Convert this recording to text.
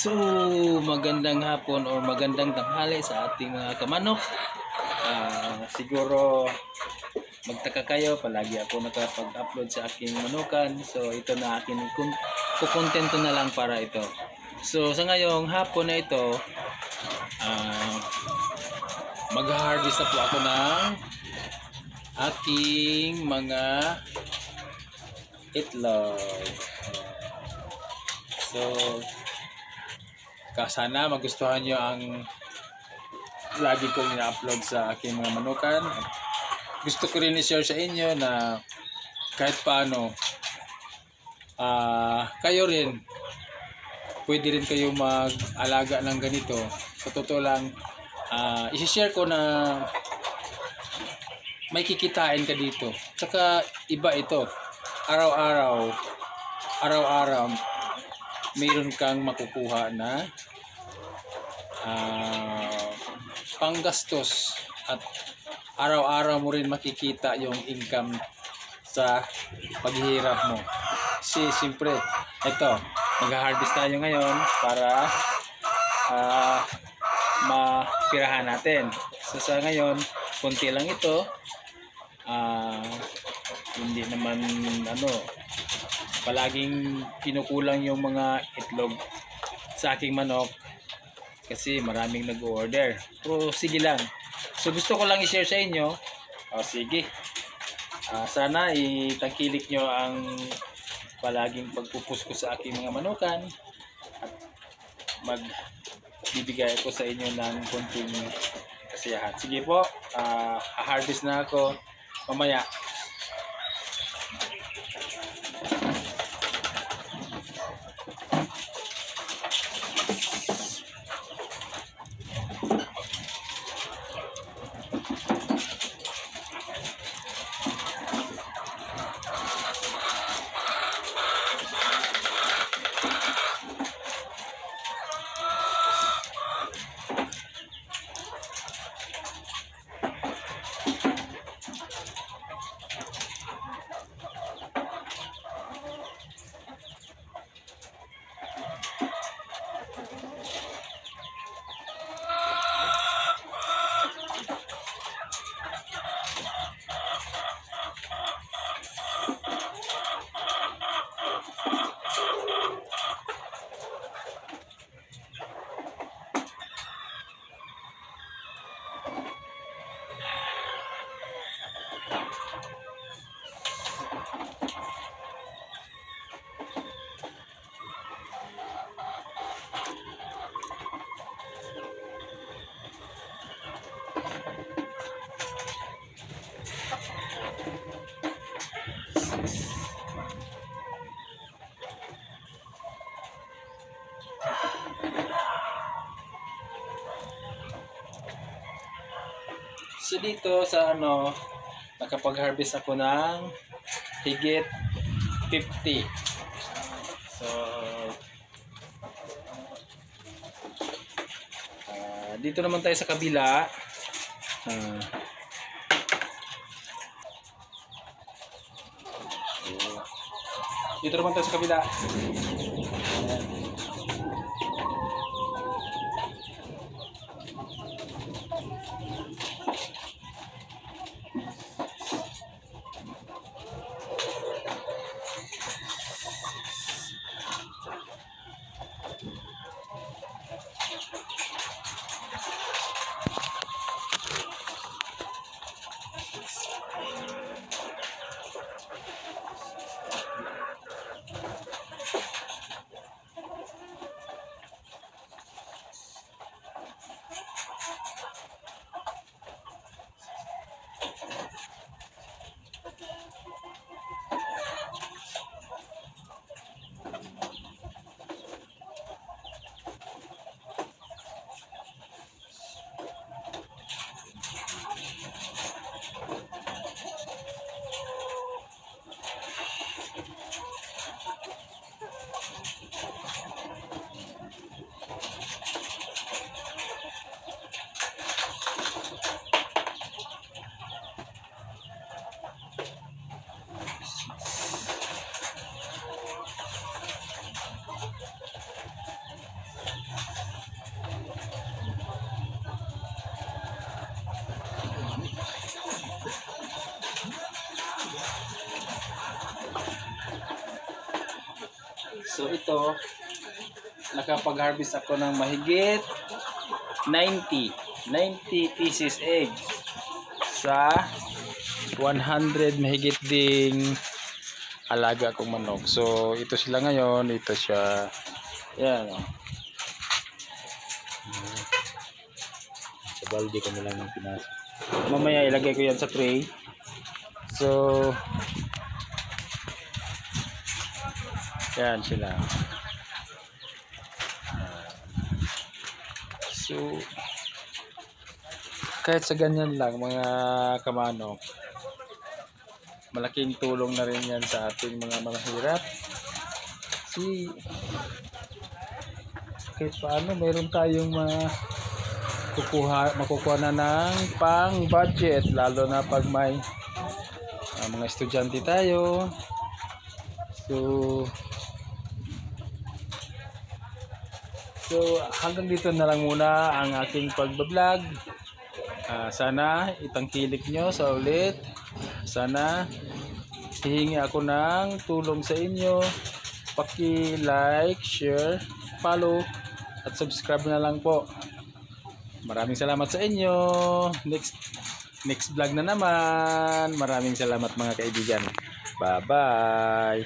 So, magandang hapon o magandang tanghali sa ating mga kamanok. Siguro magtaka kayo, palagi ako nakapag-upload sa aking manukan. So, ito na akin, kukontento na lang para ito. So, sa ngayong hapon na ito, mag-harvest na po ako ng aking mga itlog. So, sana magustuhan nyo ang lagi kong ina-upload sa aking mga manukan. Gusto ko rin i-share sa inyo na kahit paano kayo rin pwede rin kayo mag-alaga ng ganito. Sa totoo lang, i-share ko na may kikitain ka dito. Tsaka iba ito, araw-araw mayroon kang makukuha na panggastos at araw-araw mo rin makikita yung income sa paghihirap mo. Kasi siyempre ito, mag-harvest tayo ngayon para mapirahan natin. So sa ngayon, konti lang ito. Hindi naman palaging kinukulang yung mga itlog sa aking manok kasi maraming nag-order. Pero sige lang. So gusto ko lang i-share sa inyo. Sige. Sana itangkilik nyo ang palaging pagpupus ko sa aking mga manukan at magbibigay ako sa inyo ng konting kasiyahan. Sige po, harvest na ako mamaya. So dito sa nakapag-harvest ako ng higit 50. So dito naman tayo sa kabila. Dito naman tayo sa kabila. So ito, nakapag-harvest ako ng mahigit 90 pieces egg sa 100 mahigit ding alaga kong manok. So ito sila ngayon, ito siya. Yan o. Sa balde ko nilang yung pinasok. Mamaya ilagay ko yan sa tray. So yan sila. So kahit sa ganyan lang mga kamanok, malaking tulong na rin yan sa ating mga mahirap. Kasi kahit paano mayroon tayong makukuha na ng pang budget, lalo na pag may mga estudyante tayo. So hanggang dito na lang muna ang aking pagbablog. Sana itangkilik nyo sa ulit. Sana hihingi ako ng tulong sa inyo. Paki-like, share, follow at subscribe na lang po. Maraming salamat sa inyo. Next vlog na naman. Maraming salamat mga kaibigan. Bye-bye.